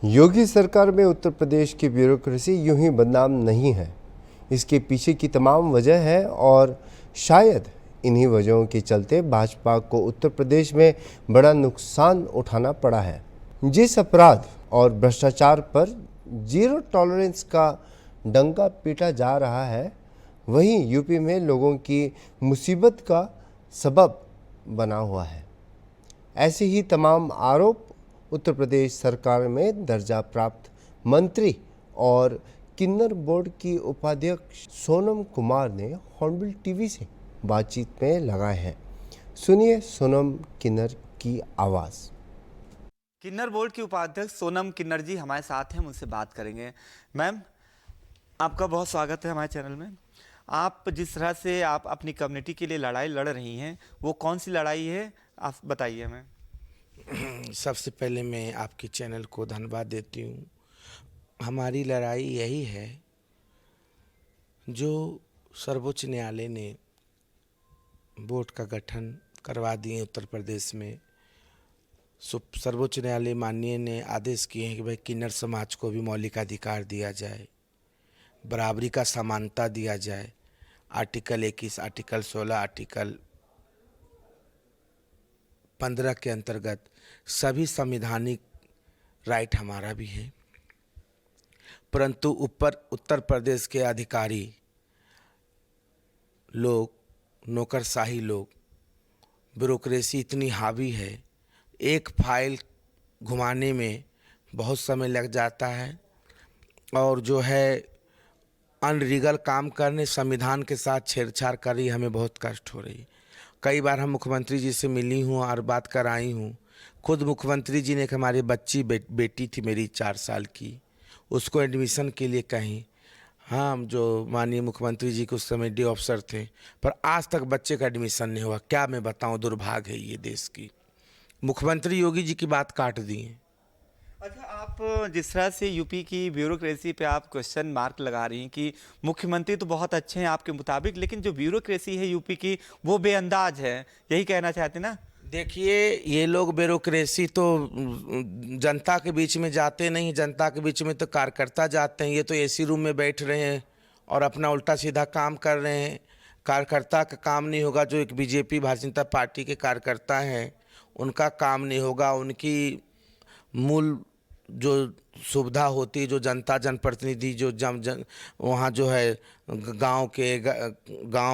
योगी सरकार में उत्तर प्रदेश की ब्यूरोक्रेसी यूं ही बदनाम नहीं है। इसके पीछे की तमाम वजह है और शायद इन्हीं वजहों के चलते भाजपा को उत्तर प्रदेश में बड़ा नुकसान उठाना पड़ा है। जिस अपराध और भ्रष्टाचार पर जीरो टॉलरेंस का डंका पीटा जा रहा है, वहीं यूपी में लोगों की मुसीबत का सबब बना हुआ है। ऐसे ही तमाम आरोप उत्तर प्रदेश सरकार में दर्जा प्राप्त मंत्री और किन्नर बोर्ड की उपाध्यक्ष सोनम कुमार ने हॉर्नबिल टीवी से बातचीत में लगाए हैं। सुनिए सोनम किन्नर की आवाज़। किन्नर बोर्ड की उपाध्यक्ष सोनम किन्नर जी हमारे साथ हैं, उनसे बात करेंगे। मैम, आपका बहुत स्वागत है हमारे चैनल में। आप जिस तरह से आप अपनी कम्युनिटी के लिए लड़ाई लड़ रही हैं, वो कौन सी लड़ाई है, आप बताइए हमें। सबसे पहले मैं आपके चैनल को धन्यवाद देती हूँ। हमारी लड़ाई यही है, जो सर्वोच्च न्यायालय ने बोर्ड का गठन करवा दिए उत्तर प्रदेश में। सर्वोच्च न्यायालय माननीय ने आदेश किए हैं कि भाई किन्नर समाज को भी मौलिक अधिकार दिया जाए, बराबरी का समानता दिया जाए। आर्टिकल 21, आर्टिकल 16, आर्टिकल 15 के अंतर्गत सभी संवैधानिक राइट हमारा भी है। परंतु उत्तर प्रदेश के अधिकारी लोग, नौकरशाही लोग, ब्यूरोक्रेसी इतनी हावी है, एक फाइल घुमाने में बहुत समय लग जाता है और जो है अनलीगल काम करने, संविधान के साथ छेड़छाड़ कर रही, हमें बहुत कष्ट हो रही है। कई बार हम मुख्यमंत्री जी से मिली हूँ और बात कराई हूँ। खुद मुख्यमंत्री जी ने, हमारी बच्ची बेटी थी मेरी 4 साल की, उसको एडमिशन के लिए कहीं, हम जो माननीय मुख्यमंत्री जी के उस समय डी अफसर थे, पर आज तक बच्चे का एडमिशन नहीं हुआ। क्या मैं बताऊं, दुर्भाग्य है ये देश की। मुख्यमंत्री योगी जी की बात काट दी है। अच्छा, आप जिस तरह से यूपी की ब्यूरोक्रेसी पे आप क्वेश्चन मार्क लगा रही हैं कि मुख्यमंत्री तो बहुत अच्छे हैं आपके मुताबिक, लेकिन जो ब्यूरोक्रेसी है यूपी की वो बेअंदाज है, यही कहना चाहते ना? देखिए, ये लोग ब्यूरोक्रेसी तो जनता के बीच में जाते नहीं, जनता के बीच में तो कार्यकर्ता जाते हैं। ये तो एसी रूम में बैठ रहे हैं और अपना उल्टा सीधा काम कर रहे हैं। कार्यकर्ता का काम नहीं होगा। जो एक बीजेपी भारतीय जनता पार्टी के कार्यकर्ता हैं, उनका काम नहीं होगा। उनकी मूल जो सुविधा होती, जो जनता जनप्रतिनिधि जो वहाँ जो है गांव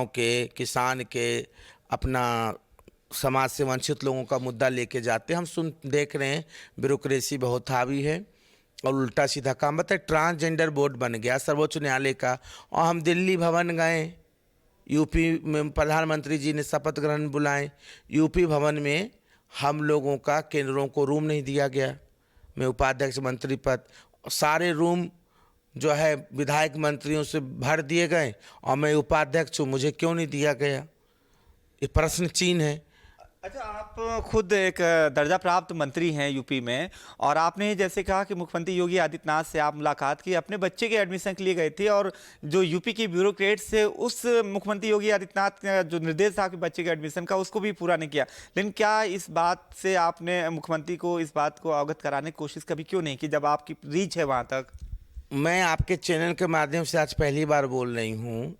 के किसान के अपना समाज से वंचित लोगों का मुद्दा लेके जाते हैं। हम देख रहे हैं ब्यूरोक्रेसी बहुत हावी है और उल्टा सीधा काम। बताए, ट्रांसजेंडर बोर्ड बन गया सर्वोच्च न्यायालय का, और हम दिल्ली भवन गए, यूपी में प्रधानमंत्री जी ने शपथ ग्रहण बुलाए। यूपी भवन में हम लोगों का केंद्रों को रूम नहीं दिया गया। मैं उपाध्यक्ष मंत्री पद, सारे रूम जो है विधायक मंत्रियों से भर दिए गए और मैं उपाध्यक्ष हूँ, मुझे क्यों नहीं दिया गया? ये प्रश्न चिन्ह है। अच्छा, आप खुद एक दर्जा प्राप्त मंत्री हैं यूपी में, और आपने जैसे कहा कि मुख्यमंत्री योगी आदित्यनाथ से आप मुलाकात की, अपने बच्चे के एडमिशन के लिए गए थे, और जो यूपी की ब्यूरोक्रेट से उस मुख्यमंत्री योगी आदित्यनाथ का जो निर्देश था कि बच्चे के एडमिशन का, उसको भी पूरा नहीं किया। लेकिन क्या इस बात से आपने मुख्यमंत्री को इस बात को अवगत कराने की कोशिश कभी क्यों नहीं की, जब आपकी रीच है वहाँ तक? मैं आपके चैनल के माध्यम से आज पहली बार बोल रही हूँ।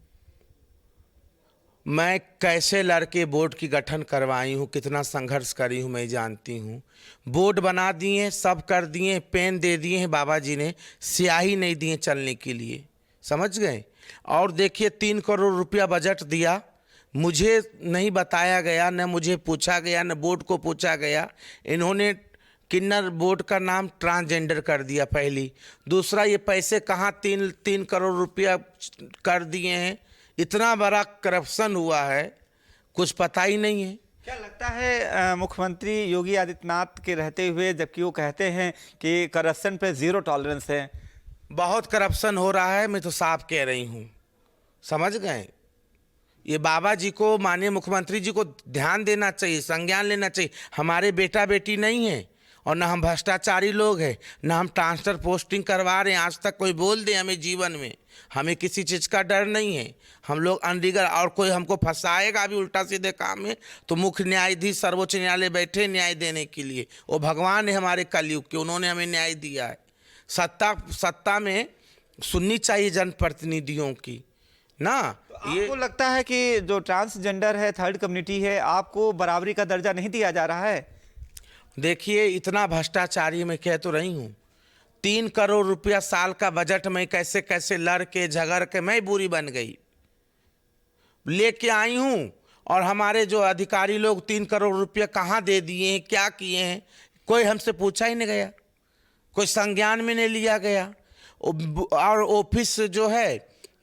मैं कैसे लड़के बोर्ड की गठन करवाई हूँ, कितना संघर्ष करी हूँ, मैं जानती हूँ। बोर्ड बना दिए, सब कर दिए, पेन दे दिए हैं बाबा जी ने, स्याही नहीं दिए चलने के लिए, समझ गए। और देखिए 3 करोड़ रुपया बजट दिया, मुझे नहीं बताया गया, न मुझे पूछा गया, न बोर्ड को पूछा गया। इन्होंने किन्नर बोर्ड का नाम ट्रांसजेंडर कर दिया, पहली। दूसरा, ये पैसे कहाँ 3 करोड़ रुपया कर दिए हैं। इतना बड़ा करप्शन हुआ है, कुछ पता ही नहीं है। क्या लगता है मुख्यमंत्री योगी आदित्यनाथ के रहते हुए, जबकि वो कहते हैं कि करप्शन पे जीरो टॉलरेंस है? बहुत करप्शन हो रहा है, मैं तो साफ कह रही हूँ, समझ गए। ये बाबा जी को, माननीय मुख्यमंत्री जी को ध्यान देना चाहिए, संज्ञान लेना चाहिए। हमारे बेटा बेटी नहीं है और ना हम भ्रष्टाचारी लोग हैं, ना हम ट्रांसफर पोस्टिंग करवा रहे हैं। आज तक कोई बोल दे हमें जीवन में, हमें किसी चीज़ का डर नहीं है। हम लोग अनलीगल, और कोई हमको फंसाएगा भी उल्टा सीधे काम में, तो मुख्य न्यायाधीश सर्वोच्च न्यायालय बैठे न्याय देने के लिए। वो भगवान है हमारे कलयुग के, उन्होंने हमें न्याय दिया है। सत्ता में सुननी चाहिए जनप्रतिनिधियों की ना। तो आपको लगता है कि जो ट्रांसजेंडर है, थर्ड कम्युनिटी है, आपको बराबरी का दर्जा नहीं दिया जा रहा है? देखिए, इतना भ्रष्टाचारी मैं कह तो रही हूँ। 3 करोड़ रुपया साल का बजट में कैसे कैसे लड़ के झगड़ के मैं बुरी बन गई, लेके आई हूँ। और हमारे जो अधिकारी लोग 3 करोड़ रुपया कहाँ दे दिए हैं, क्या किए हैं, कोई हमसे पूछा ही नहीं गया, कोई संज्ञान में नहीं लिया गया। और ऑफिस जो है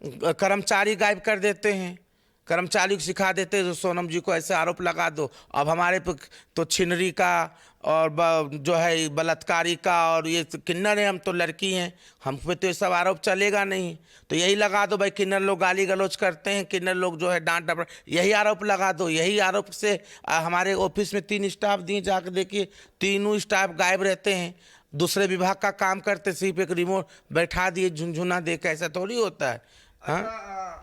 कर्मचारी गायब कर देते हैं, कर्मचारी को सिखा देते हैं, सोनम जी को ऐसे आरोप लगा दो। अब हमारे पे तो छिनरी का और जो है बलात्कारी का और ये किन्नर है, हम तो लड़की हैं, हम पे तो ये सब आरोप चलेगा नहीं। तो यही लगा दो भाई, किन्नर लोग गाली गलौज करते हैं, किन्नर लोग जो है डांट डपट, यही आरोप लगा दो। यही आरोप से हमारे ऑफिस में 3 स्टाफ दिए, जाकर देखिए 3 स्टाफ गायब रहते हैं, दूसरे विभाग का काम करते, सिर्फ एक रिमोट बैठा दिए, झुनझुना दे के, ऐसा थोड़ी होता है। हाँ,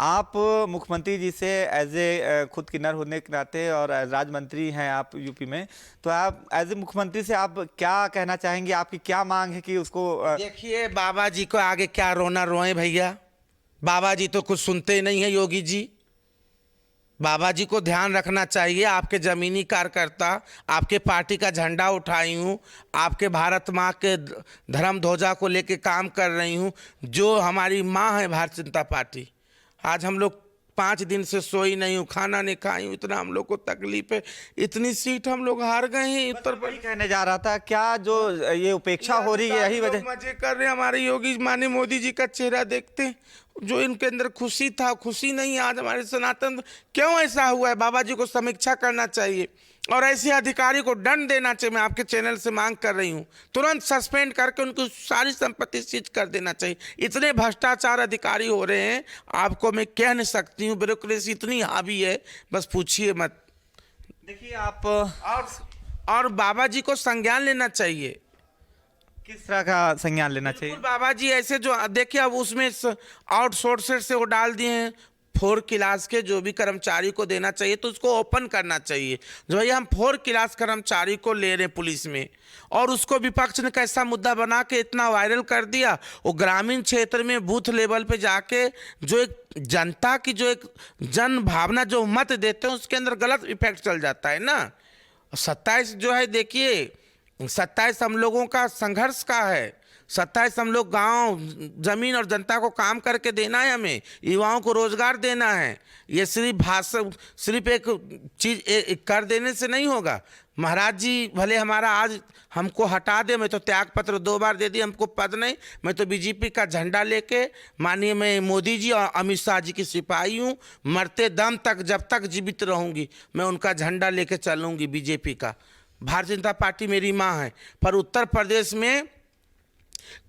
आप मुख्यमंत्री जी से एज ए खुद किन्नर होने के नाते और राज्य मंत्री हैं आप यूपी में, तो आप एज ए मुख्यमंत्री से आप क्या कहना चाहेंगे? आपकी क्या मांग है कि उसको देखिए, बाबा जी को आगे क्या रोना रोए भैया, बाबा जी तो कुछ सुनते ही नहीं है। योगी जी, बाबा जी को ध्यान रखना चाहिए। आपके जमीनी कार्यकर्ता, आपके पार्टी का झंडा उठाई हूँ, आपके भारत माँ के धर्म ध्वजा को लेके काम कर रही हूँ, जो हमारी माँ है भारतीय जनता पार्टी। आज हम लोग 5 दिन से सोई नहीं हूँ, खाना नहीं खाई हूँ, इतना हम लोग को तकलीफ है, इतनी सीट हम लोग हार गए हैं उत्तर प्रदेश। कहने जा रहा था, क्या जो ये उपेक्षा हो रही है यही वजह? मजे कर रहे हैं। हमारे योगी माने मोदी जी का चेहरा देखते हैं, जो इनके अंदर खुशी था, खुशी नहीं। आज हमारे सनातन क्यों ऐसा हुआ है? बाबा जी को समीक्षा करना चाहिए और ऐसे अधिकारी को दंड देना चाहिए। मैं आपके चैनल से मांग कर रही हूँ, तुरंत सस्पेंड करके उनको सारी संपत्ति सीज कर देना चाहिए। इतने भ्रष्टाचार अधिकारी हो रहे हैं, आपको मैं कह नहीं सकती हूँ, ब्यूरोक्रेसी इतनी हावी है, बस पूछिए मत। देखिए आप और बाबा जी को संज्ञान लेना चाहिए। किस तरह का संज्ञान लेना चाहिए? बाबा जी ऐसे जो देखिए, अब उसमें आउटसोर्सर से वो डाल दिए हैं 4 क्लास के, जो भी कर्मचारी को देना चाहिए तो उसको ओपन करना चाहिए। जो भैया हम 4 क्लास कर्मचारी को ले रहे हैं पुलिस में, और उसको विपक्ष ने कैसा मुद्दा बना के इतना वायरल कर दिया। वो ग्रामीण क्षेत्र में बूथ लेवल पे जाके जो एक जनता की जो एक जन भावना जो मत देते हैं, उसके अंदर गलत इफेक्ट चल जाता है ना। 27 जो है, देखिए 27 हम लोगों का संघर्ष का है। 27 हम लोग गांव जमीन और जनता को काम करके देना है, हमें युवाओं को रोजगार देना है। ये सिर्फ भाषण, सिर्फ एक चीज कर देने से नहीं होगा। महाराज जी भले हमारा आज हमको हटा दे, मैं तो त्याग पत्र 2 बार दे दिया, हमको पद नहीं, मैं तो बीजेपी का झंडा लेके, मानिए मैं मोदी जी और अमित शाह जी की सिपाही हूँ। मरते दम तक, जब तक जीवित रहूंगी, मैं उनका झंडा लेके चलूंगी बीजेपी का। भारतीय जनता पार्टी मेरी माँ है। पर उत्तर प्रदेश में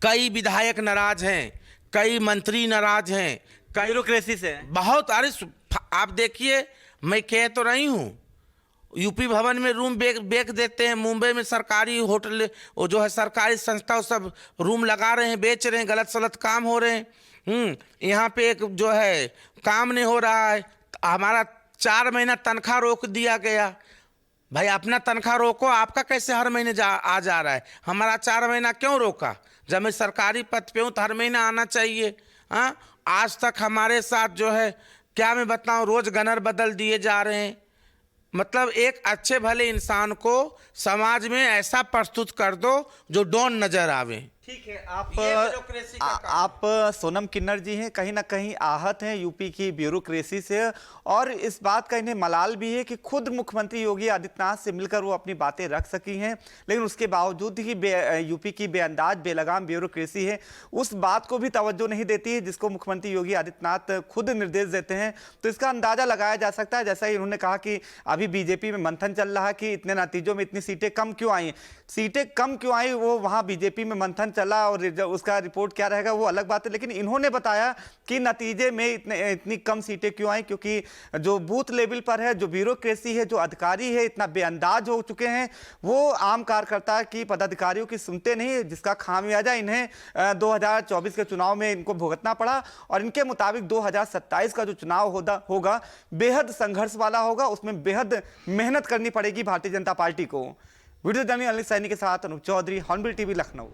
कई विधायक नाराज हैं, कई मंत्री नाराज हैं, कई ब्यूरोक्रेसी से बहुत। अरे आप देखिए, मैं कह तो रही हूँ, यूपी भवन में रूम बेच देते हैं, मुंबई में सरकारी होटल, वो जो है सरकारी संस्था, वो सब रूम लगा रहे हैं, बेच रहे हैं, गलत सलत काम हो रहे हैं। यहाँ पे एक जो है काम नहीं हो रहा है, हमारा 4 महीना तनख्वाह रोक दिया गया। भाई अपना तनख्वाह रोको, आपका कैसे हर महीने आ जा रहा है? हमारा 4 महीना क्यों रोका? जब मैं सरकारी पद पे हूँ तो हर महीना आना चाहिए। हाँ, आज तक हमारे साथ जो है, क्या मैं बताऊँ, रोज गनर बदल दिए जा रहे हैं। मतलब एक अच्छे भले इंसान को समाज में ऐसा प्रस्तुत कर दो जो डॉन नजर आवे। ठीक है, आप सोनम किन्नर जी हैं, कहीं ना कहीं आहत हैं यूपी की ब्यूरोक्रेसी से, और इस बात का इन्हें मलाल भी है कि खुद मुख्यमंत्री योगी आदित्यनाथ से मिलकर वो अपनी बातें रख सकी हैं, लेकिन उसके बावजूद ही यूपी की बेअंदाज बेलगाम ब्यूरोक्रेसी है, उस बात को भी तवज्जो नहीं देती है जिसको मुख्यमंत्री योगी आदित्यनाथ खुद निर्देश देते हैं। तो इसका अंदाजा लगाया जा सकता है, जैसा ही उन्होंने कहा कि अभी बीजेपी में मंथन चल रहा है कि इतने नतीजों में इतनी सीटें कम क्यों आई, सीटें कम क्यों आई, वो वहां बीजेपी में मंथन चला और उसका रिपोर्ट क्या रहेगा वो अलग बात है। लेकिन इन्होंने बताया कि नतीजे में इतनी कम सीटें क्यों आई, क्योंकि जो बूथ लेवल पर है, जो ब्यूरोक्रेसी है, जो अधिकारी है, इतना बेअंदाज हो चुके हैं, वो आम कार्यकर्ता की, पदाधिकारियों की सुनते नहीं, जिसका खामियाजा इन्हें 2024 के चुनाव में इनको भुगतना पड़ा। और इनके मुताबिक 2027 का जो चुनाव होगा बेहद संघर्ष वाला होगा, उसमें बेहद मेहनत करनी पड़ेगी भारतीय जनता पार्टी को। वीडियो जर्नलिस्ट सैनी के साथ अनूप चौधरी, हॉर्नबिल टीवी, लखनऊ।